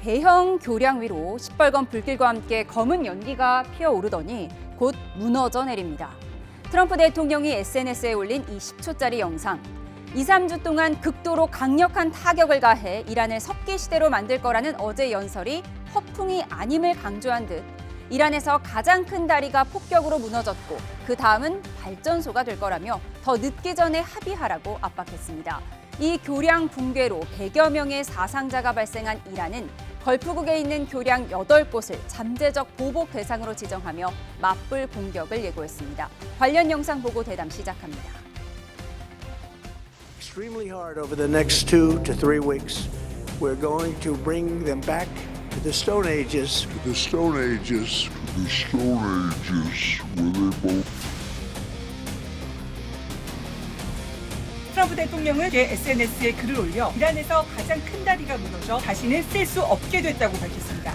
대형 교량 위로 시뻘건 불길과 함께 검은 연기가 피어오르더니 곧 무너져 내립니다. 트럼프 대통령이 SNS에 올린 이 10초짜리 영상. 2, 3주 동안 극도로 강력한 타격을 가해 이란을 석기 시대로 만들 거라는 어제 연설이 허풍이 아님을 강조한 듯 이란에서 가장 큰 다리가 폭격으로 무너졌고 그 다음은 발전소가 될 거라며 더 늦기 전에 합의하라고 압박했습니다. 이 교량 붕괴로 100여 명의 사상자가 발생한 이란은 걸프국에 있는 교량 8곳을 잠재적 보복 대상으로 지정하며 맞불 공격을 예고했습니다. 관련 영상 보고 대담 시작합니다. Extremely hard over the next 2 to 3 weeks. We're going to bring them back to the Stone Ages. The Stone Ages. The Stone Ages, where they both. 트럼프 대통령은 SNS에 글을 올려 이란에서 가장 큰 다리가 무너져 다시는 쓸 수 없게 됐다고 밝혔습니다.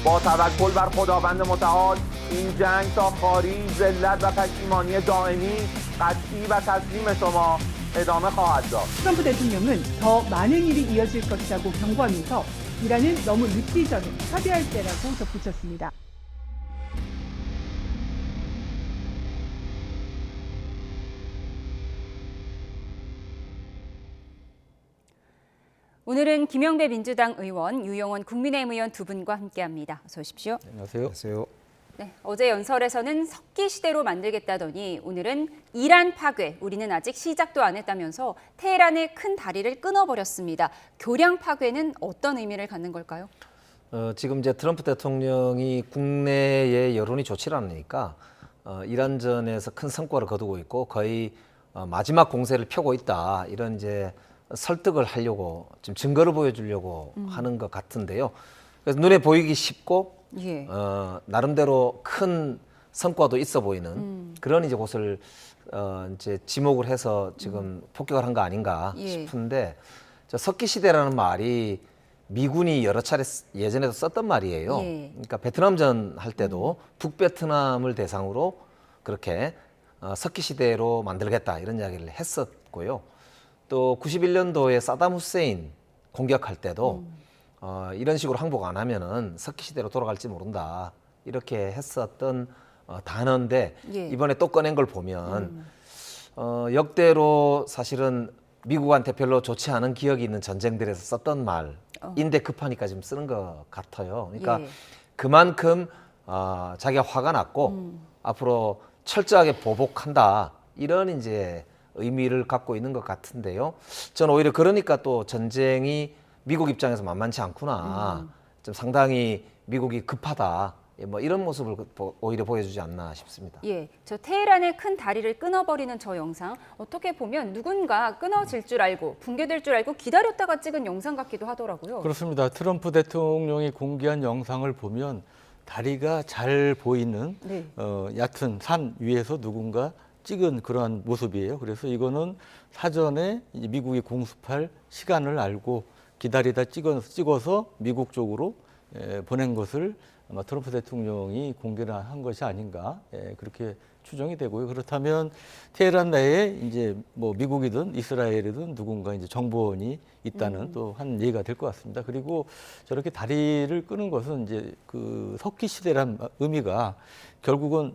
با توکل بر خداوند متعال این جنگ تا خاری ذلت و پشیمانی دائمی قطعی و تسلیم شما ادامه خواهد داشت. 트럼프 대통령은 더 많은 일이 이어질 것이라고 경고하면서 이란은 너무 늦기 전에 합의할 때라고 덧붙였습니다. 오늘은 김영배 민주당 의원, 유영원 국민의힘 의원 두 분과 함께합니다. 어서 오십시오. 안녕하세요. 네, 어제 연설에서는 석기 시대로 만들겠다더니 오늘은 이란 파괴, 우리는 아직 시작도 안 했다면서 테헤란의 큰 다리를 끊어버렸습니다. 교량 파괴는 어떤 의미를 갖는 걸까요? 지금 이제 트럼프 대통령이 국내의 여론이 좋지 않으니까 이란전에서 큰 성과를 거두고 있고 거의 마지막 공세를 펴고 있다. 이런 이제 설득을 하려고 지금 증거를 보여주려고 하는 것 같은데요. 그래서 눈에 보이기 쉽고 예. 나름대로 큰 성과도 있어 보이는 그런 이제 곳을 이제 지목을 해서 지금 폭격을 한 거 아닌가 예. 싶은데 저 석기 시대라는 말이 미군이 여러 차례 예전에도 썼던 말이에요. 예. 그러니까 베트남전 할 때도 북베트남을 대상으로 그렇게 석기 시대로 만들겠다 이런 이야기를 했었고요. 또 91년도에 사담 후세인 공격할 때도 이런 식으로 항복 안 하면은 석기 시대로 돌아갈지 모른다 이렇게 했었던 단어인데 예. 이번에 또 꺼낸 걸 보면 역대로 사실은 미국한테 별로 좋지 않은 기억이 있는 전쟁들에서 썼던 말인데 급하니까 지금 쓰는 것 같아요. 그러니까 예. 그만큼 자기가 화가 났고 앞으로 철저하게 보복한다 이런 이제 의미를 갖고 있는 것 같은데요. 저는 오히려 그러니까 또 전쟁이 미국 입장에서 만만치 않구나. 좀 상당히 미국이 급하다. 뭐 이런 모습을 오히려 보여주지 않나 싶습니다. 예, 저 테헤란의 큰 다리를 끊어버리는 저 영상 어떻게 보면 누군가 끊어질 줄 알고 붕괴될 줄 알고 기다렸다가 찍은 영상 같기도 하더라고요. 그렇습니다. 트럼프 대통령이 공개한 영상을 보면 다리가 잘 보이는 네. 얕은 산 위에서 누군가 찍은 그러한 모습이에요. 그래서 이거는 사전에 이제 미국이 공습할 시간을 알고 기다리다 찍어서 미국 쪽으로 보낸 것을 아마 트럼프 대통령이 공개를 한 것이 아닌가 그렇게 추정이 되고요. 그렇다면 테헤란 내에 이제 뭐 미국이든 이스라엘이든 누군가 이제 정보원이 있다는 또 한 예가 될 것 같습니다. 그리고 저렇게 다리를 끄는 것은 이제 그 석기 시대란 의미가 결국은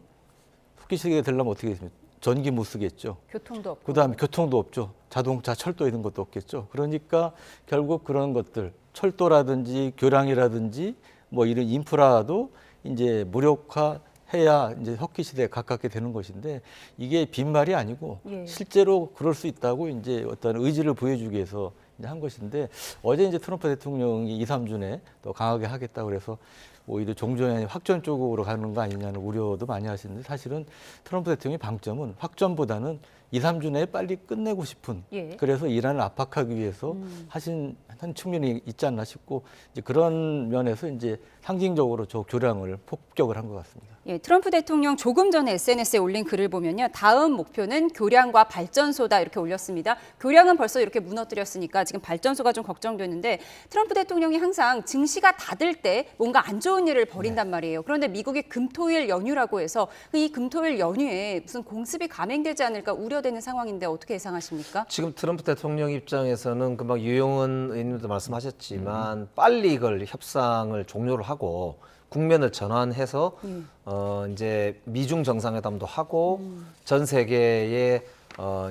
석기 시대가 되려면 어떻게 되겠습니까? 전기 못 쓰겠죠. 교통도 없고. 그다음에 교통도 없죠. 자동차, 철도 이런 것도 없겠죠. 그러니까 결국 그런 것들, 철도라든지 교량이라든지 뭐 이런 인프라도 이제 무력화해야 이제 석기 시대에 가깝게 되는 것인데 이게 빈말이 아니고 예. 실제로 그럴 수 있다고 이제 어떤 의지를 보여주기 위해서 이제 한 것인데 어제 이제 트럼프 대통령이 2, 3주 내에 더 강하게 하겠다고 그래서 오히려 종전의 확전 쪽으로 가는 거 아니냐는 우려도 많이 하시는데 사실은 트럼프 대통령의 방점은 확전보다는 2, 3주 내에 빨리 끝내고 싶은 예. 그래서 이란을 압박하기 위해서 하신 한 측면이 있지 않나 싶고 이제 그런 면에서 이제 상징적으로 저 교량을 폭격을 한 것 같습니다. 예, 트럼프 대통령 조금 전에 SNS에 올린 글을 보면요. 다음 목표는 교량과 발전소다 이렇게 올렸습니다. 교량은 벌써 이렇게 무너뜨렸으니까 지금 발전소가 좀 걱정되는데 트럼프 대통령이 항상 증시가 닫을 때 뭔가 안 좋은 일을 벌인단 말이에요. 그런데 미국이 금토일 연휴라고 해서 이 금토일 연휴에 무슨 공습이 감행되지 않을까 우려되는 상황인데 어떻게 예상하십니까? 지금 트럼프 대통령 입장에서는 금방 유영은 의원님도 말씀하셨지만 빨리 이걸 협상을 종료를 하고 국면을 전환해서 이제 미중 정상회담도 하고 전 세계에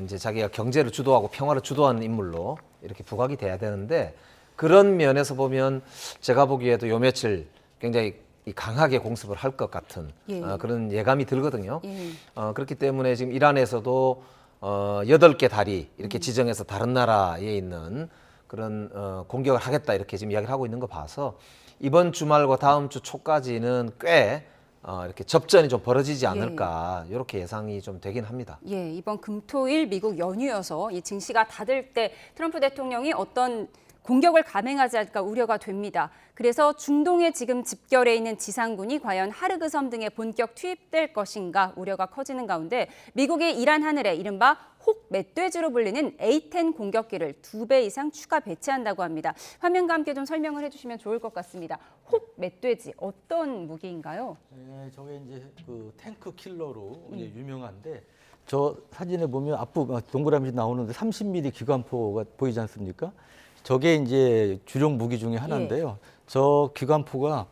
이제 자기가 경제를 주도하고 평화를 주도하는 인물로 이렇게 부각이 돼야 되는데 그런 면에서 보면 제가 보기에도 요 며칠 굉장히 강하게 공습을 할 것 같은 예. 그런 예감이 들거든요. 예. 그렇기 때문에 지금 이란에서도 8개 다리 이렇게 지정해서 다른 나라에 있는 그런 공격을 하겠다 이렇게 지금 이야기를 하고 있는 거 봐서 이번 주말과 다음 주 초까지는 꽤 이렇게 접전이 좀 벌어지지 않을까 이렇게 예상이 좀 되긴 합니다. 예, 이번 금토일 미국 연휴여서 이 증시가 닫을 때 트럼프 대통령이 어떤 공격을 감행하지 않을까 우려가 됩니다. 그래서 중동에 지금 집결해 있는 지상군이 과연 하르그 섬 등에 본격 투입될 것인가 우려가 커지는 가운데 미국이 이란 하늘에 이른바 혹 멧돼지로 불리는 A-10 공격기를 2배 이상 추가 배치한다고 합니다. 화면과 함께 좀 설명을 해주시면 좋을 것 같습니다. 혹 멧돼지 어떤 무기인가요? 네, 저게 이제 그 탱크 킬러로 이제 유명한데 저 사진에 보면 앞부 동그라미 나오는데 30mm 기관포가 보이지 않습니까? 저게 이제 주력 무기 중에 하나인데요. 저 기관포가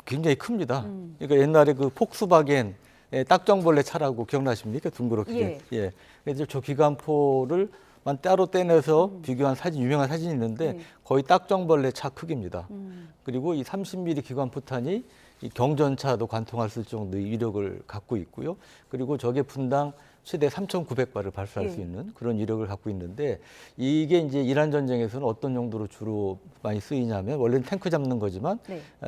굉장히 큽니다. 그러니까 옛날에 그 폭스바겐 딱정벌레 차라고 기억나십니까? 둥그렇게. 예. 그래서 저 기관포를만 따로 떼내서 비교한 사진, 유명한 사진이 있는데 거의 딱정벌레 차 크기입니다. 그리고 이 30mm 기관포탄이 이 경전차도 관통할 수 있을 정도의 위력을 갖고 있고요. 그리고 저게 분당 최대 3,900발을 발사할 수 있는 그런 이력을 갖고 있는데 이게 이제 이란 전쟁에서는 어떤 용도로 주로 많이 쓰이냐면 원래는 탱크 잡는 거지만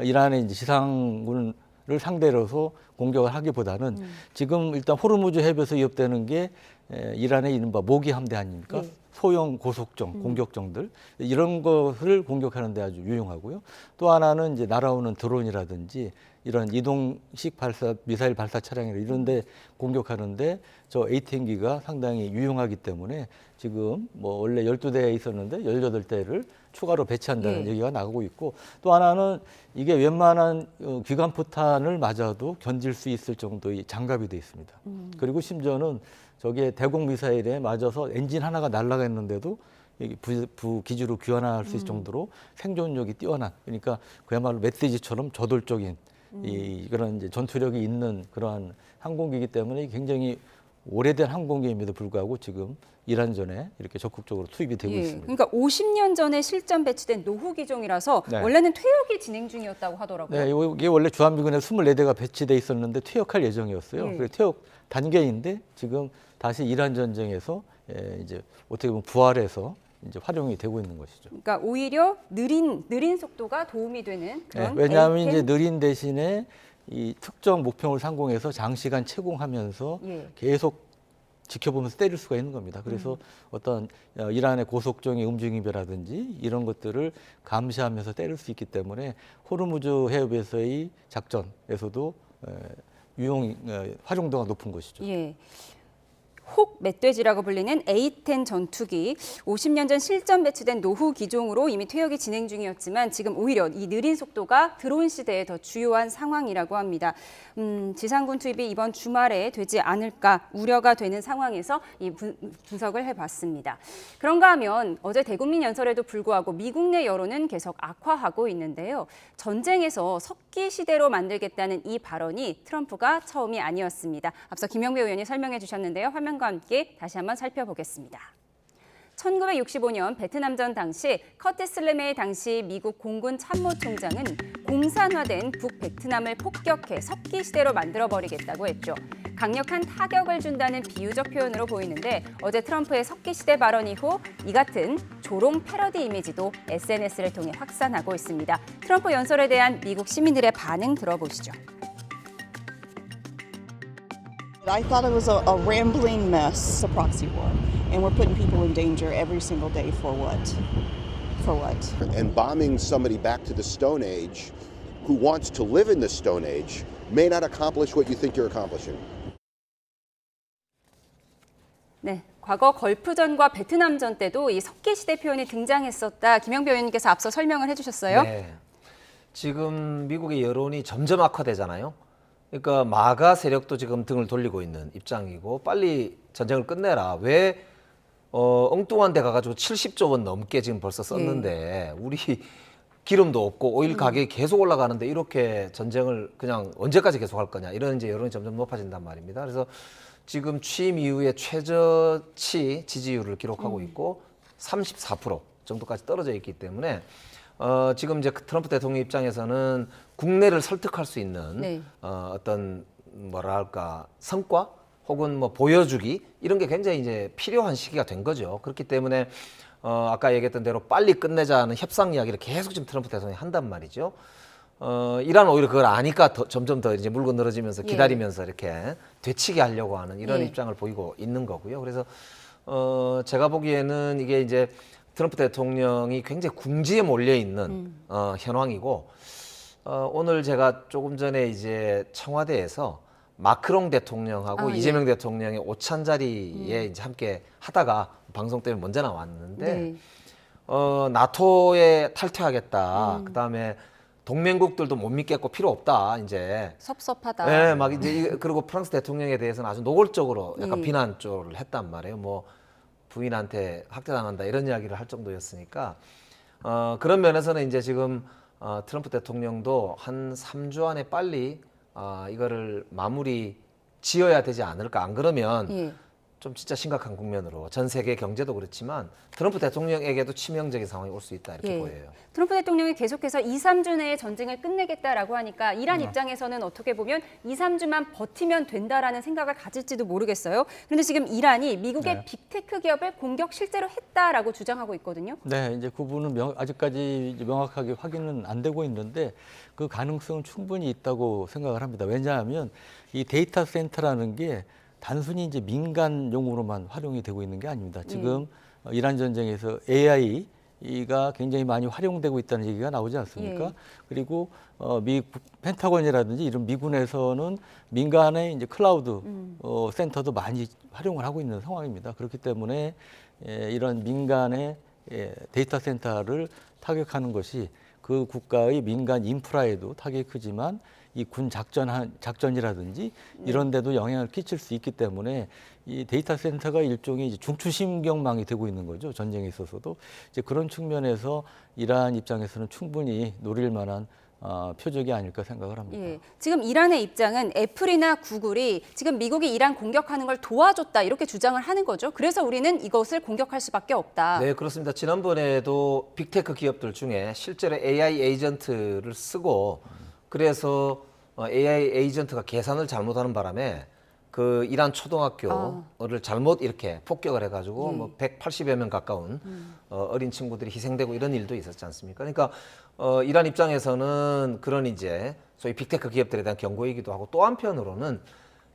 이란의 이제 지상군을 상대로서 공격을 하기보다는 지금 일단 호르무즈 해변에서 위협되는 게 이란의 이른바 모기 함대 아닙니까? 소형 고속정, 공격정들 이런 것을 공격하는 데 아주 유용하고요. 또 하나는 이제 날아오는 드론이라든지 이런 이동식 발사 미사일 발사 차량이나 이런 데 공격하는데 저 A-10기가 상당히 유용하기 때문에 지금 뭐 원래 12대에 있었는데 18대를 추가로 배치한다는 얘기가 나오고 있고 또 하나는 이게 웬만한 기관포탄을 맞아도 견딜 수 있을 정도의 장갑이 돼 있습니다. 그리고 심지어는 저게 대공 미사일에 맞아서 엔진 하나가 날아갔는데도 부기지로 귀환할 수 있을 정도로 생존력이 뛰어난 그러니까 그야말로 멧돼지처럼 저돌적인 그런 이제 전투력이 있는 그러한 항공기이기 때문에 굉장히 오래된 항공기임에도 불구하고 지금 이란전에 이렇게 적극적으로 투입이 되고 있습니다. 그러니까 50년 전에 실전 배치된 노후 기종이라서 원래는 퇴역이 진행 중이었다고 하더라고요. 네, 이게 원래 주한미군에 24대가 배치돼 있었는데 퇴역할 예정이었어요. 그래서 퇴역 단계인데 지금 다시 이란 전쟁에서 이제 어떻게 보면 부활해서 이제 활용이 되고 있는 것이죠. 그러니까 오히려 느린 속도가 도움이 되는 그런 왜냐하면 A-10? 이제 느린 대신에 이 특정 목표를 상공해서 장시간 채공하면서 계속 지켜보면서 때릴 수가 있는 겁니다. 그래서 어떤 이란의 고속정의 움직임이라든지 이런 것들을 감시하면서 때릴 수 있기 때문에 호르무즈 해협에서의 작전에서도 활용도가 높은 것이죠. 예. 혹 멧돼지라고 불리는 A-10 전투기 50년 전 실전 배치된 노후 기종으로 이미 퇴역이 진행 중이었지만 지금 오히려 이 느린 속도가 드론 시대에 더 주요한 상황이라고 합니다. 지상군 투입이 이번 주말에 되지 않을까 우려가 되는 상황에서 이 분석을 해봤습니다. 그런가 하면 어제 대국민 연설에도 불구하고 미국 내 여론은 계속 악화하고 있는데요. 전쟁에서 석기 시대로 만들겠다는 이 발언이 트럼프가 처음이 아니었습니다. 앞서 김영배 의원이 설명해 주셨는데요. 화면과 함께 다시 한번 살펴보겠습니다. 1965년 베트남전 당시 커티스 레메이 당시 미국 공군 참모총장은 공산화된 북베트남을 폭격해 석기 시대로 만들어버리겠다고 했죠. 강력한 타격을 준다는 비유적 표현으로 보이는데 어제 트럼프의 석기 시대 발언 이후 이 같은 조롱 패러디 이미지도 SNS를 통해 확산하고 있습니다. 트럼프 연설에 대한 미국 시민들의 반응 들어보시죠. I thought it was a rambling mess, a proxy war, and we're putting people in danger every single day for what? For what? And bombing somebody back to the Stone Age who wants to live in the Stone Age may not accomplish what you think you're accomplishing. 네, 과거 걸프전과 베트남전 때도 이 석기시대 표현이 등장했었다. 김영배 의원님께서 앞서 설명을 해주셨어요. 네. 지금 미국의 여론이 점점 악화되잖아요. 그러니까 마가 세력도 지금 등을 돌리고 있는 입장이고 빨리 전쟁을 끝내라. 왜 엉뚱한 데 가가지고 70조 원 넘게 지금 벌써 썼는데 우리 기름도 없고 오일 가격이 계속 올라가는데 이렇게 전쟁을 그냥 언제까지 계속 할 거냐 이런 이제 여론이 점점 높아진단 말입니다. 그래서 지금 취임 이후에 최저치 지지율을 기록하고 있고 34% 정도까지 떨어져 있기 때문에 지금 이제 트럼프 대통령 입장에서는 국내를 설득할 수 있는 어떤 뭐랄까 성과 혹은 뭐 보여주기 이런 게 굉장히 이제 필요한 시기가 된 거죠. 그렇기 때문에 아까 얘기했던 대로 빨리 끝내자는 협상 이야기를 계속 지금 트럼프 대통령이 한단 말이죠. 이란 오히려 그걸 아니까 점점 더 이제 물고 늘어지면서 기다리면서 이렇게 되치게 하려고 하는 이런 입장을 보이고 있는 거고요. 그래서 제가 보기에는 이게 이제 트럼프 대통령이 굉장히 궁지에 몰려 있는 현황이고 오늘 제가 조금 전에 이제 청와대에서 마크롱 대통령하고 이재명 대통령의 오찬 자리에 이제 함께 하다가 방송 때문에 먼저 나왔는데 나토에 탈퇴하겠다. 그다음에 동맹국들도 못 믿겠고 필요 없다. 이제 섭섭하다. 네, 막 이제 그리고 프랑스 대통령에 대해서는 아주 노골적으로 약간 비난 쪽을 했단 말이에요. 뭐 부인한테 학대당한다 이런 이야기를 할 정도였으니까 그런 면에서는 이제 지금 트럼프 대통령도 한 3주 안에 빨리 이거를 마무리 지어야 되지 않을까. 안 그러면 좀 진짜 심각한 국면으로 전 세계 경제도 그렇지만 트럼프 대통령에게도 치명적인 상황이 올 수 있다 이렇게 보여요. 트럼프 대통령이 계속해서 2, 3주 내에 전쟁을 끝내겠다라고 하니까 이란 입장에서는 어떻게 보면 2, 3주만 버티면 된다라는 생각을 가질지도 모르겠어요. 그런데 지금 이란이 미국의 빅테크 기업을 공격 실제로 했다라고 주장하고 있거든요. 네, 이제 그 부분은 아직까지 이제 명확하게 확인은 안 되고 있는데 그 가능성은 충분히 있다고 생각을 합니다. 왜냐하면 이 데이터 센터라는 게 단순히 이제 민간 용으로만 활용이 되고 있는 게 아닙니다. 지금 이란 전쟁에서 AI가 굉장히 많이 활용되고 있다는 얘기가 나오지 않습니까? 그리고 미 펜타곤이라든지 이런 미군에서는 민간의 이제 클라우드 센터도 많이 활용을 하고 있는 상황입니다. 그렇기 때문에 이런 민간의 데이터 센터를 타격하는 것이 그 국가의 민간 인프라에도 타격이 크지만 이 군 작전이라든지 이런 데도 영향을 끼칠 수 있기 때문에 이 데이터 센터가 일종의 이제 중추신경망이 되고 있는 거죠. 전쟁에 있어서도 이제 그런 측면에서 이란 입장에서는 충분히 노릴 만한 표적이 아닐까 생각을 합니다. 지금 이란의 입장은 애플이나 구글이 지금 미국이 이란 공격하는 걸 도와줬다 이렇게 주장을 하는 거죠. 그래서 우리는 이것을 공격할 수밖에 없다. 네, 그렇습니다. 지난번에도 빅테크 기업들 중에 실제로 AI 에이전트를 쓰고 그래서 AI 에이전트가 계산을 잘못하는 바람에 그 이란 초등학교를 잘못 이렇게 폭격을 해가지고 뭐 180여 명 가까운 어린 친구들이 희생되고 이런 일도 있었지 않습니까? 그러니까 이란 입장에서는 그런 이제 소위 빅테크 기업들에 대한 경고이기도 하고 또 한편으로는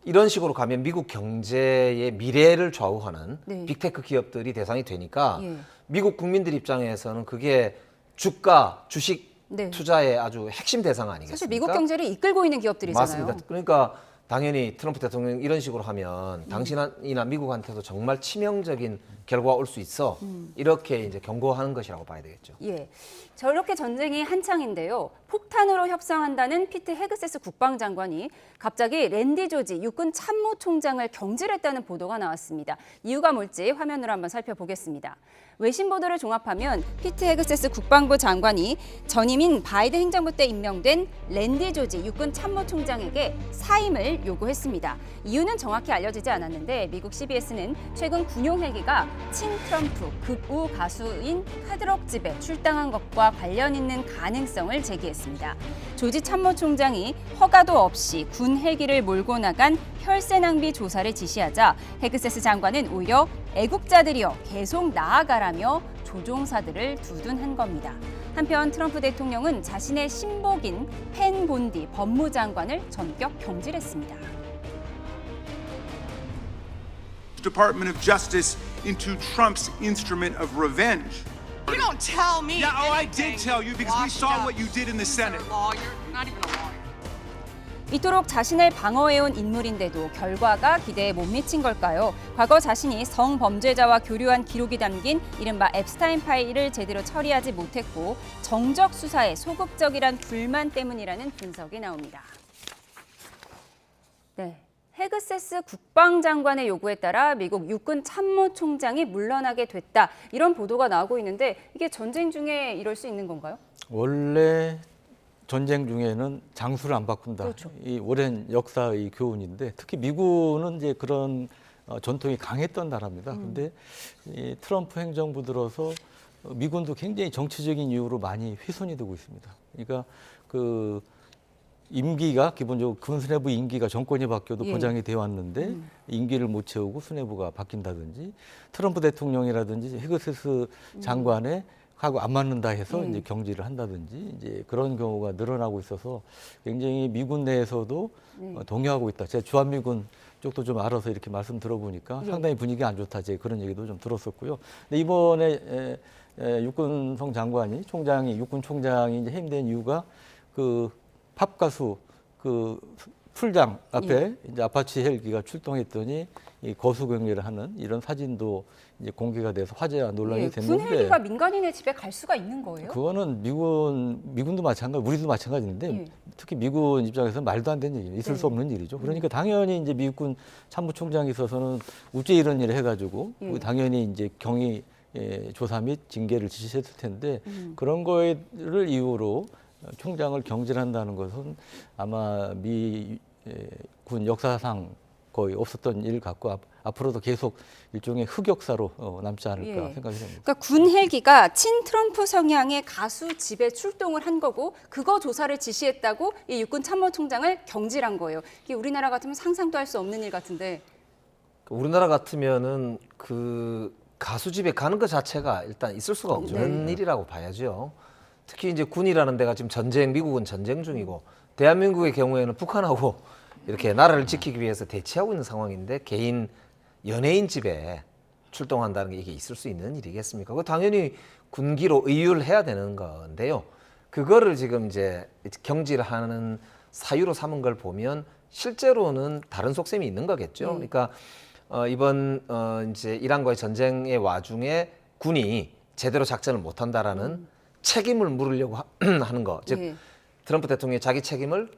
이런 식으로 가면 미국 경제의 미래를 좌우하는 빅테크 기업들이 대상이 되니까 미국 국민들 입장에서는 그게 주가, 주식 투자의 아주 핵심 대상 아니겠습니까? 사실 미국 경제를 이끌고 있는 기업들이잖아요. 맞습니다. 그러니까 당연히 트럼프 대통령 이런 식으로 하면 당신이나 미국한테도 정말 치명적인 결과가 올 수 있어. 이렇게 이제 경고하는 것이라고 봐야 되겠죠. 저렇게 전쟁이 한창인데요. 폭탄으로 협상한다는 피트 헤그세스 국방장관이 갑자기 랜디 조지 육군 참모총장을 경질했다는 보도가 나왔습니다. 이유가 뭘지 화면으로 한번 살펴보겠습니다. 외신 보도를 종합하면 피트 헤그세스 국방부 장관이 전임인 바이든 행정부 때 임명된 랜디 조지 육군 참모총장에게 사임을 요구했습니다. 이유는 정확히 알려지지 않았는데 미국 CBS는 최근 군용 헬기가 친트럼프 극우 가수인 카드럭 집에 출당한 것과 관련 있는 가능성을 제기했습니다. 조지 참모총장이 허가도 없이 군 헬기를 몰고 나간 혈세 낭비 조사를 지시하자 헤그세스 장관은 오히려 애국자들이여 계속 나아가라며 조종사들을 두둔한 겁니다. 한편 트럼프 대통령은 자신의 신복인 펜 본디 법무장관을 전격 경질했습니다. Department of Justice into Trump's instrument of revenge. You don't tell me. Yeah, oh, I anything. did tell you because we Washed saw up what you did in the Senate. lawyer, not even a lawyer. 이토록 자신을 방어해온 인물인데도 결과가 기대에 못 미친 걸까요? 과거 자신이 성범죄자와 교류한 기록이 담긴 이른바 앱스타인 파일을 제대로 처리하지 못했고 정적 수사에 소극적이란 불만 때문이라는 분석이 나옵니다. 네. 헤그세스 국방장관의 요구에 따라 미국 육군 참모총장이 물러나게 됐다. 이런 보도가 나오고 있는데 이게 전쟁 중에 이럴 수 있는 건가요? 원래 전쟁 중에는 장수를 안 바꾼다. 그렇죠. 이 오랜 역사의 교훈인데 특히 미군은 이제 그런 전통이 강했던 나라입니다. 근데 이 트럼프 행정부 들어서 미군도 굉장히 정치적인 이유로 많이 훼손이 되고 있습니다. 그러니까 그 임기가 기본적으로 군 수뇌부 임기가 정권이 바뀌어도 예. 보장이 되어 왔는데 임기를 못 채우고 수뇌부가 바뀐다든지 트럼프 대통령이라든지 헤그세스 장관의 하고 안 맞는다 해서 이제 경질을 한다든지 이제 그런 경우가 늘어나고 있어서 굉장히 미군 내에서도 동요하고 있다. 제가 주한미군 쪽도 좀 알아서 이렇게 말씀 들어보니까 상당히 분위기 안 좋다. 제 그런 얘기도 좀 들었었고요. 근데 이번에 육군성 장관이 육군 총장이 이제 해임된 이유가 그 팝 가수 그 풀장 앞에 이제 아파치 헬기가 출동했더니 이 거수 경례를 하는 이런 사진도 이제 공개가 돼서 화제와 논란이 됐는데 군 헬기가 민간인의 집에 갈 수가 있는 거예요? 그거는 미군도 마찬가지, 우리도 마찬가지인데 특히 미군 입장에서 말도 안 되는 일이에요. 있을 수 없는 일이죠. 그러니까 당연히 이제 미군 참모총장이 있어서는 우째 이런 일을 해가지고 당연히 이제 경위 조사 및 징계를 지시했을 텐데 그런 거를 이유로 총장을 경질한다는 것은 아마 미 군 역사상 거의 없었던 일 같고 앞으로도 계속 일종의 흑역사로 남지 않을까 생각이 됩니다. 그러니까 군 헬기가 친 트럼프 성향의 가수 집에 출동을 한 거고 그거 조사를 지시했다고 이 육군 참모총장을 경질한 거예요. 이게 우리나라 같으면 상상도 할 수 없는 일 같은데. 우리나라 같으면은 그 가수 집에 가는 것 자체가 일단 있을 수가 없는 일이라고 봐야죠. 특히 이제 군이라는 데가 지금 미국은 전쟁 중이고 대한민국의 경우에는 북한하고 이렇게 나라를 지키기 위해서 대치하고 있는 상황인데 개인 연예인 집에 출동한다는 게 이게 있을 수 있는 일이겠습니까? 그 당연히 군기로 의율을 해야 되는 건데요. 그거를 지금 이제 경질하는 사유로 삼은 걸 보면 실제로는 다른 속셈이 있는 거겠죠. 그러니까 이번 이제 이란과의 전쟁의 와중에 군이 제대로 작전을 못한다라는 책임을 물으려고 하는 거, 즉 트럼프 대통령이 자기 책임을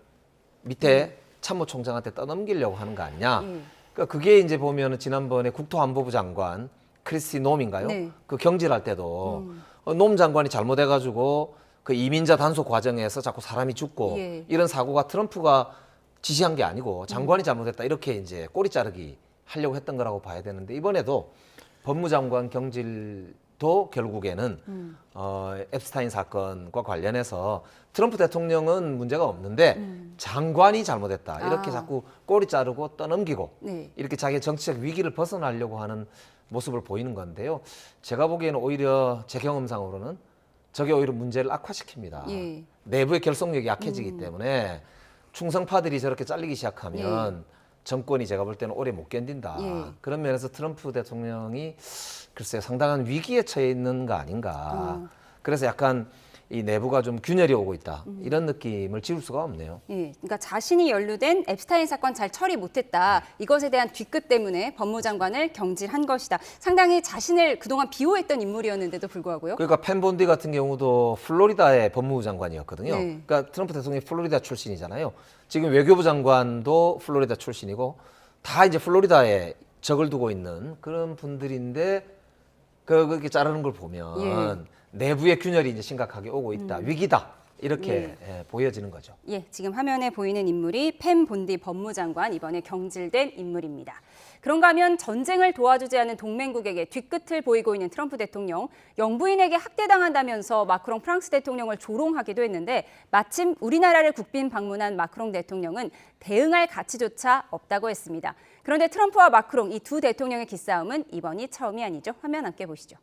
밑에 참모총장한테 떠넘기려고 하는 거 아니냐. 그러니까 그게 이제 보면은 지난번에 국토안보부 장관 크리스티 놈인가요? 그 경질할 때도 놈 장관이 잘못해가지고 그 이민자 단속 과정에서 자꾸 사람이 죽고 이런 사고가 트럼프가 지시한 게 아니고 장관이 잘못했다 이렇게 이제 꼬리 자르기 하려고 했던 거라고 봐야 되는데 이번에도 법무장관 경질도 결국에는 앱스타인 사건과 관련해서 트럼프 대통령은 문제가 없는데 장관이 잘못했다 이렇게 자꾸 꼬리 자르고 떠넘기고 이렇게 자기의 정치적 위기를 벗어나려고 하는 모습을 보이는 건데요. 제가 보기에는 오히려 제 경험상으로는 저게 오히려 문제를 악화시킵니다. 내부의 결속력이 약해지기 때문에 충성파들이 저렇게 잘리기 시작하면 정권이 제가 볼 때는 오래 못 견딘다. 그런 면에서 트럼프 대통령이 글쎄요 상당한 위기에 처해 있는 거 아닌가. 그래서 약간 이 내부가 좀 균열이 오고 있다. 이런 느낌을 지울 수가 없네요. 그러니까 자신이 연루된 앱스타인 사건 잘 처리 못했다. 이것에 대한 뒤끝 때문에 법무장관을 경질한 것이다. 상당히 자신을 그동안 비호했던 인물이었는데도 불구하고요. 그러니까 펜 본디 같은 경우도 플로리다의 법무부 장관이었거든요. 그러니까 트럼프 대통령이 플로리다 출신이잖아요. 지금 외교부 장관도 플로리다 출신이고 다 이제 플로리다에 적을 두고 있는 그런 분들인데 그렇게 자르는 걸 보면 내부의 균열이 이제 심각하게 오고 있다. 위기다. 이렇게 보여지는 거죠. 지금 화면에 보이는 인물이 펜 본디 법무장관 이번에 경질된 인물입니다. 그런가 하면 전쟁을 도와주지 않은 동맹국에게 뒤끝을 보이고 있는 트럼프 대통령, 영부인에게 학대당한다면서 마크롱 프랑스 대통령을 조롱하기도 했는데 마침 우리나라를 국빈 방문한 마크롱 대통령은 대응할 가치조차 없다고 했습니다. 그런데 트럼프와 마크롱 이 두 대통령의 기싸움은 이번이 처음이 아니죠. 화면 함께 보시죠.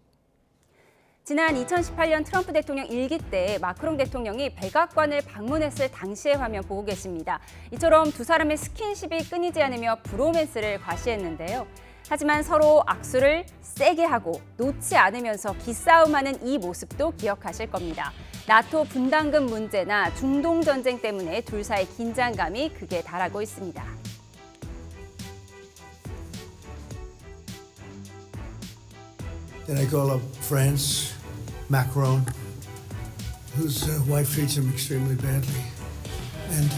지난 2018년 트럼프 대통령 일기 때 마크롱 대통령이 백악관을 방문했을 당시의 화면 보고 계십니다. 이처럼 두 사람의 스킨십이 끊이지 않으며 브로맨스를 과시했는데요. 하지만 서로 악수를 세게 하고 놓지 않으면서 기싸움하는 이 모습도 기억하실 겁니다. 나토 분담금 문제나 중동 전쟁 때문에 둘 사이 긴장감이 극에 달하고 있습니다. Then I call up France, Macron, whose wife treats him extremely badly. And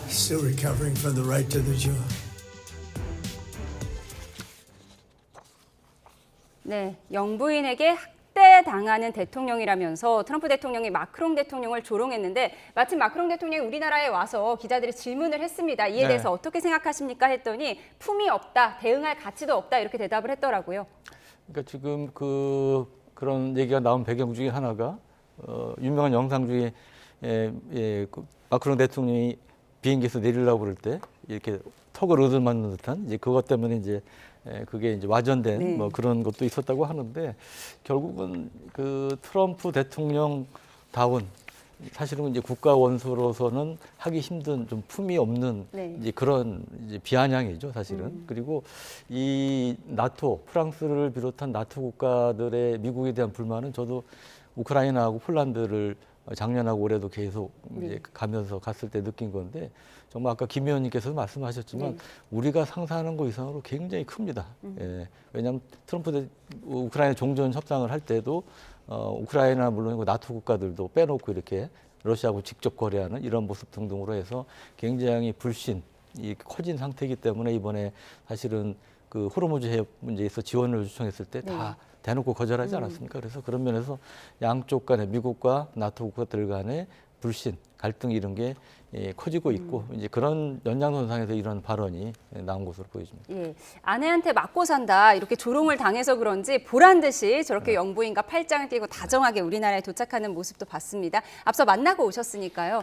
he's still recovering from the right to the jaw. 네, 영부인에게 학대당하는 대통령이라면서 트럼프 대통령이 마크롱 대통령을 조롱했는데 마침 마크롱 대통령이 우리나라에 와서 기자들이 질문을 했습니다. 이에 대해서 어떻게 생각하십니까? 했더니 품이 없다, 대응할 가치도 없다 이렇게 대답을 했더라고요. 그러니까 지금 그런 얘기가 나온 배경 중에 하나가 유명한 영상 중에 그 마크롱 대통령이 비행기에서 내리려고 그럴 때 이렇게 턱을 얻어맞는 듯한 이제 그것 때문에 이제 그게 이제 와전된 뭐 그런 것도 있었다고 하는데 결국은 그 트럼프 대통령다운 사실은 이제 국가 원수로서는 하기 힘든 좀 품이 없는 이제 그런 이제 비아냥이죠 사실은. 그리고 이 나토 프랑스를 비롯한 나토 국가들의 미국에 대한 불만은 저도 우크라이나하고 폴란드를 작년하고 올해도 계속 이제 가면서 갔을 때 느낀 건데 정말 아까 김 의원님께서 말씀하셨지만 우리가 상상하는 것 이상으로 굉장히 큽니다. 예. 왜냐하면 우크라이나 종전 협상을 할 때도 우크라이나 물론이고 나토 국가들도 빼놓고 이렇게 러시아하고 직접 거래하는 이런 모습 등등으로 해서 굉장히 불신이 커진 상태이기 때문에 이번에 사실은 그 호르무즈 해협 문제에서 지원을 요청했을 때 다 대놓고 거절하지 않았습니까? 그래서 그런 면에서 양쪽 간에 미국과 나토 국가들 간의 불신, 갈등 이런 게 커지고 있고 이제 그런 연장선상에서 이런 발언이 나온 것으로 보여집니다. 예, 아내한테 맞고 산다 이렇게 조롱을 당해서 그런지 보란 듯이 저렇게 영부인과 팔짱을 끼고 다정하게 우리나라에 도착하는 모습도 봤습니다. 앞서 만나고 오셨으니까요.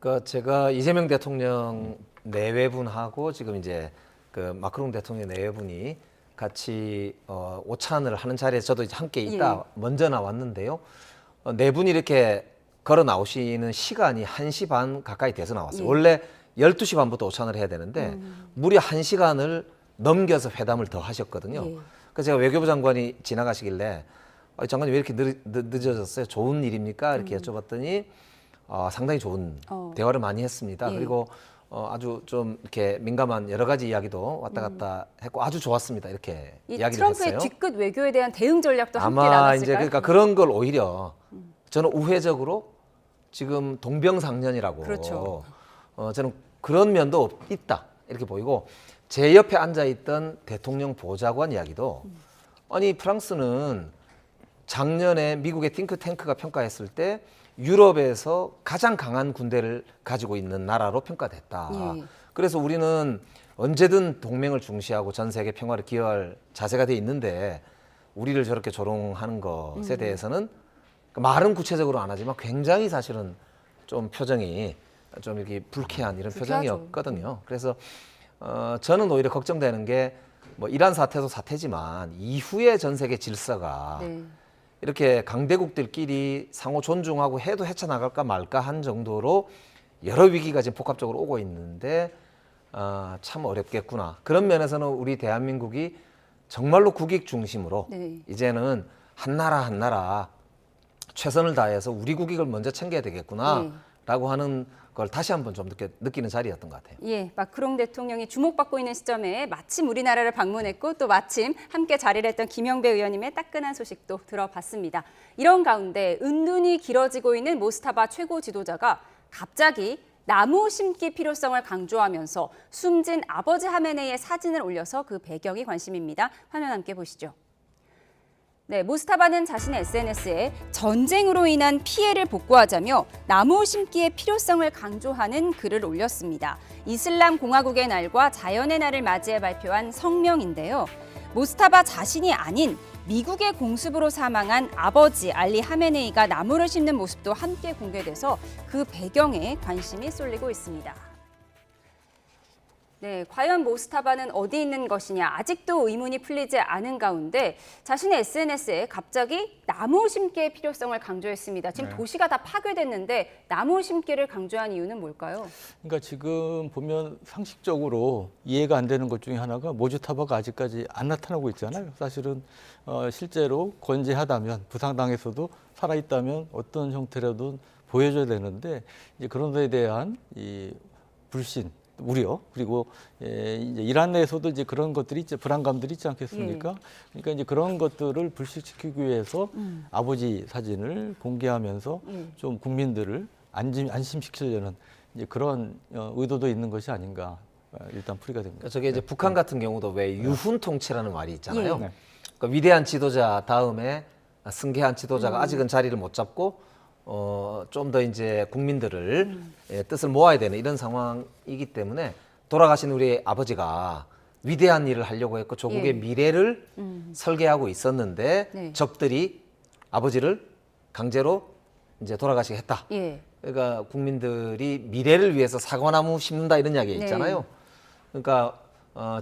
그 제가 이재명 대통령 내외분하고 지금 이제 그 마크롱 대통령 내외분이 같이 오찬을 하는 자리에 저도 이제 함께 있다 먼저 나왔는데요. 네 분이 이렇게 걸어 나오시는 시간이 1시 반 가까이 돼서 나왔어요. 원래 12시 반부터 오찬을 해야 되는데 무려 1시간을 넘겨서 회담을 더 하셨거든요. 그래서 제가 외교부 장관이 지나가시길래 장관님 왜 이렇게 늦어졌어요? 좋은 일입니까? 이렇게 여쭤봤더니 상당히 좋은 대화를 많이 했습니다. 그리고 아주 좀 이렇게 민감한 여러 가지 이야기도 왔다 갔다 했고 아주 좋았습니다. 이렇게 이야기를 했어요. 트럼프의 뒤끝 외교에 대한 대응 전략도 함께 아마 나눴을까요? 이제 그러니까 그런 걸 오히려 저는 우회적으로 지금 동병상련이라고 그렇죠. 저는 그런 면도 있다 이렇게 보이고 제 옆에 앉아 있던 대통령 보좌관 이야기도 아니 프랑스는 작년에 미국의 띵크탱크가 평가했을 때 유럽에서 가장 강한 군대를 가지고 있는 나라로 평가됐다. 그래서 우리는 언제든 동맹을 중시하고 전 세계 평화를 기여할 자세가 돼 있는데 우리를 저렇게 조롱하는 것에 대해서는 말은 구체적으로 안 하지만 굉장히 사실은 좀 표정이 좀 이렇게 불쾌한 이런 표정이었거든요. 그래서 저는 오히려 걱정되는 게 뭐 이란 사태도 사태지만 이후의 전 세계 질서가 이렇게 강대국들끼리 상호 존중하고 해도 헤쳐나갈까 말까 한 정도로 여러 위기가 지금 복합적으로 오고 있는데 참 어렵겠구나. 그런 면에서는 우리 대한민국이 정말로 국익 중심으로 이제는 한 나라 최선을 다해서 우리 국익을 먼저 챙겨야 되겠구나라고 하는 걸 다시 한번 좀 느끼는 자리였던 것 같아요. 예, 마크롱 대통령이 주목받고 있는 시점에 마침 우리나라를 방문했고 또 마침 함께 자리를 했던 김영배 의원님의 따끈한 소식도 들어봤습니다. 이런 가운데 은둔이 길어지고 있는 모스타바 최고 지도자가 갑자기 나무 심기 필요성을 강조하면서 숨진 아버지 하메네이의 사진을 올려서 그 배경이 관심입니다. 화면 함께 보시죠. 네, 모스타바는 자신의 SNS에 전쟁으로 인한 피해를 복구하자며 나무 심기의 필요성을 강조하는 글을 올렸습니다. 이슬람 공화국의 날과 자연의 날을 맞이해 발표한 성명인데요. 모스타바 자신이 아닌 미국의 공습으로 사망한 아버지 알리 하메네이가 나무를 심는 모습도 함께 공개돼서 그 배경에 관심이 쏠리고 있습니다. 네, 과연 모스타바는 어디 있는 것이냐 아직도 의문이 풀리지 않은 가운데 자신의 SNS에 갑자기 나무 심기의 필요성을 강조했습니다. 지금 도시가 다 파괴됐는데 나무 심기를 강조한 이유는 뭘까요? 그러니까 지금 보면 상식적으로 이해가 안 되는 것 중에 하나가 모주타바가 아직까지 안 나타나고 있잖아요. 사실은 실제로 건재하다면 부상당해서도 살아있다면 어떤 형태라도 보여줘야 되는데 이제 그런 데에 대한 이 불신, 우려 그리고 이제 이란 내에서도 이제 그런 것들이 이제 불안감들이 있지 않겠습니까? 그러니까 이제 그런 것들을 불식시키기 위해서 아버지 사진을 공개하면서 좀 국민들을 안심시키려는 이제 그런 의도도 있는 것이 아닌가 일단 풀이가 됩니다. 저게 이제 북한 같은 경우도 왜 유훈 통치라는 말이 있잖아요. 네. 그러니까 위대한 지도자 다음에 승계한 지도자가 아직은 자리를 못 잡고 좀 더 이제 국민들을 뜻을 모아야 되는 이런 상황이기 때문에 돌아가신 우리 아버지가 위대한 일을 하려고 했고 조국의 미래를 설계하고 있었는데 네. 적들이 아버지를 강제로 이제 돌아가시게 했다. 예. 그러니까 국민들이 미래를 위해서 사과나무 심는다 이런 이야기 있잖아요. 그러니까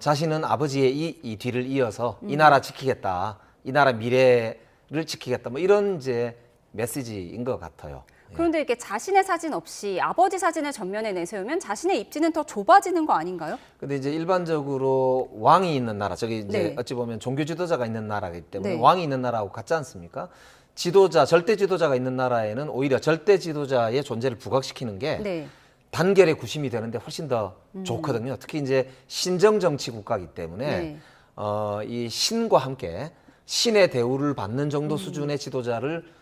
자신은 아버지의 이 뒤를 이어서 이 나라 지키겠다, 이 나라 미래를 지키겠다, 뭐 이런 이제 메시지인 것 같아요. 그런데 이렇게 자신의 사진 없이 아버지 사진을 전면에 내세우면 자신의 입지는 더 좁아지는 거 아닌가요? 근데 이제 일반적으로 왕이 있는 나라, 저기 이제 네. 어찌 보면 종교 지도자가 있는 나라이기 때문에 네. 왕이 있는 나라하고 같지 않습니까? 지도자, 절대 지도자가 있는 나라에는 오히려 절대 지도자의 존재를 부각시키는 게 네. 단결의 구심이 되는데 훨씬 더 좋거든요. 특히 이제 신정 정치 국가이기 때문에 네. 이 신과 함께 신의 대우를 받는 정도 수준의 지도자를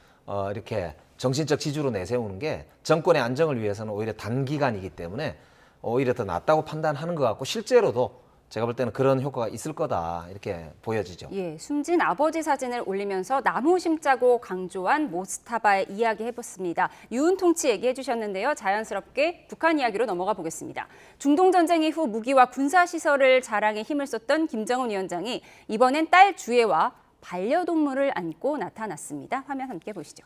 이렇게 정신적 지주로 내세우는 게 정권의 안정을 위해서는 오히려 단기간이기 때문에 오히려 더 낫다고 판단하는 것 같고 실제로도 제가 볼 때는 그런 효과가 있을 거다 이렇게 보여지죠. 예, 숨진 아버지 사진을 올리면서 나무 심자고 강조한 모스타바의 이야기 해봤습니다. 유은 통치 얘기해 주셨는데요. 자연스럽게 북한 이야기로 넘어가 보겠습니다. 중동 전쟁 이후 무기와 군사 시설을 자랑에 힘을 쏟던 김정은 위원장이 이번엔 딸 주애와 반려동물을 안고 나타났습니다. 화면 함께 보시죠.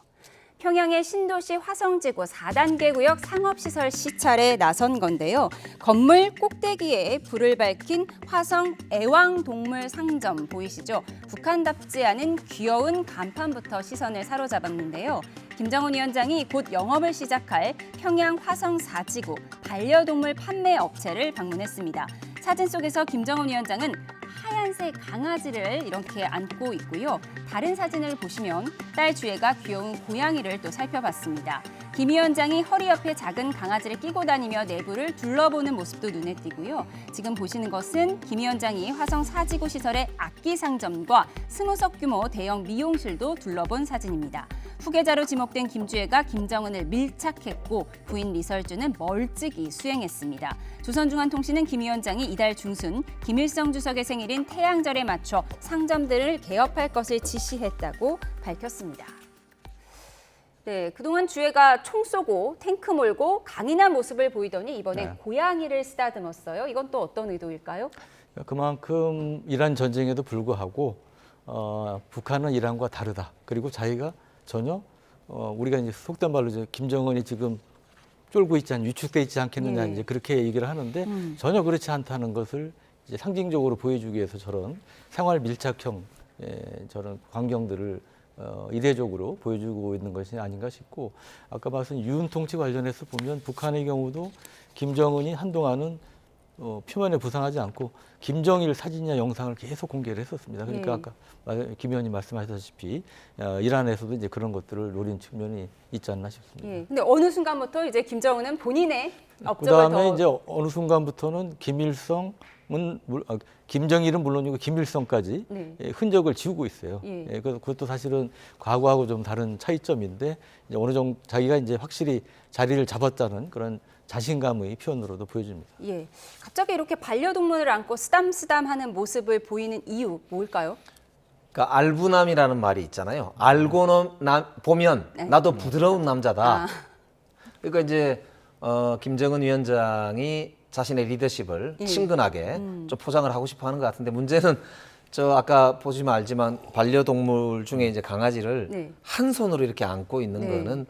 평양의 신도시 화성지구 4단계 구역 상업시설 시찰에 나선 건데요. 건물 꼭대기에 불을 밝힌 화성 애왕동물 상점 보이시죠? 북한답지 않은 귀여운 간판부터 시선을 사로잡았는데요. 김정은 위원장이 곧 영업을 시작할 평양 화성 4지구 반려동물 판매 업체를 방문했습니다. 사진 속에서 김정은 위원장은 하얀색 강아지를 이렇게 안고 있고요. 다른 사진을 보시면 딸 주애가 귀여운 고양이를 또 살펴봤습니다. 김 위원장이 허리 옆에 작은 강아지를 끼고 다니며 내부를 둘러보는 모습도 눈에 띄고요. 지금 보시는 것은 김 위원장이 화성 4지구 시설의 악기 상점과 20석 규모 대형 미용실도 둘러본 사진입니다. 후계자로 지목된 김주애가 김정은을 밀착했고 부인 리설주는 멀찍이 수행했습니다. 조선중앙통신은 김 위원장이 이달 중순 김일성 주석의 생일인 태양절에 맞춰 상점들을 개업할 것을 지시했다고 밝혔습니다. 네, 그동안 주애가 총 쏘고 탱크 몰고 강인한 모습을 보이더니 이번에 고양이를 쓰다듬었어요. 이건 또 어떤 의도일까요? 그만큼 이란 전쟁에도 불구하고 북한은 이란과 다르다. 그리고 자기가 전혀 우리가 이제 속된 말로 이제 김정은이 지금 쫄고 있지 않, 위축돼 있지 않겠느냐 이제 그렇게 얘기를 하는데 전혀 그렇지 않다는 것을 이제 상징적으로 보여주기 위해서 저런 생활 밀착형 저런 광경들을 이례적으로 보여주고 있는 것이 아닌가 싶고 아까 말씀 유은 통치 관련해서 보면 북한의 경우도 김정은이 한동안은 표면에 부상하지 않고 김정일 사진이나 영상을 계속 공개를 했었습니다. 그러니까 아까 김 의원님 말씀하셨다시피 이란에서도 이제 그런 것들을 노린 측면이 있지 않나 싶습니다. 예. 근데 어느 순간부터 이제 김정은은 본인의 업적을 그다음에 이제 어느 순간부터는 김정일은 물론이고 김일성까지 흔적을 지우고 있어요. 그것도 사실은 과거하고 좀 다른 차이점인데 이제 어느 정도 자기가 이제 확실히 자리를 잡았다는 그런 자신감의 표현으로도 보여집니다. 예, 갑자기 이렇게 반려동물을 안고 쓰담쓰담하는 모습을 보이는 이유 뭘까요? 그러니까 알부남이라는 말이 있잖아요. 알고 보면 나도 부드러운 남자다. 그러니까 이제 김정은 위원장이 자신의 리더십을 친근하게 좀 포장을 하고 싶어 하는 것 같은데 문제는 저 아까 보시면 알지만 반려동물 중에 이제 강아지를 한 손으로 이렇게 안고 있는 거는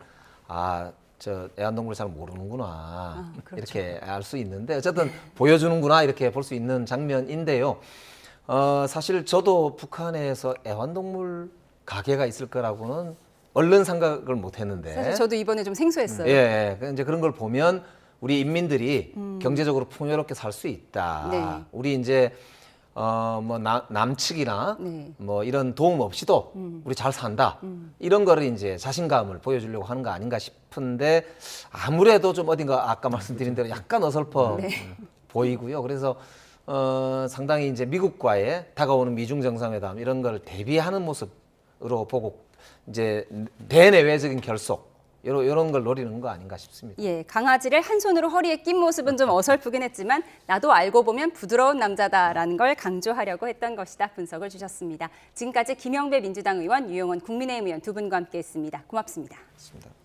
저 애완동물 잘 모르는구나 그렇죠. 이렇게 알 수 있는데 어쨌든 보여주는구나 이렇게 볼 수 있는 장면인데요. 사실 저도 북한에서 애완동물 가게가 있을 거라고는 얼른 생각을 못했는데 사실 저도 이번에 좀 생소했어요. 예, 이제 그런 걸 보면 우리 인민들이 경제적으로 풍요롭게 살 수 있다. 네. 우리 이제 뭐 남측이나 네. 뭐 이런 도움 없이도 우리 잘 산다. 이런 거를 이제 자신감을 보여주려고 하는 거 아닌가 싶은데 아무래도 좀 어딘가 아까 말씀드린 대로 약간 어설퍼 보이고요. 그래서 상당히 이제 미국과의 다가오는 미중 정상회담 이런 걸 대비하는 모습으로 보고 이제 대내외적인 결속 이런 걸 노리는 거 아닌가 싶습니다. 예, 강아지를 한 손으로 허리에 낀 모습은 좀 어설프긴 했지만 나도 알고 보면 부드러운 남자다라는 걸 강조하려고 했던 것이다 분석을 주셨습니다. 지금까지 김영배 민주당 의원, 유영원 국민의힘 의원 두 분과 함께했습니다. 고맙습니다. 고맙습니다.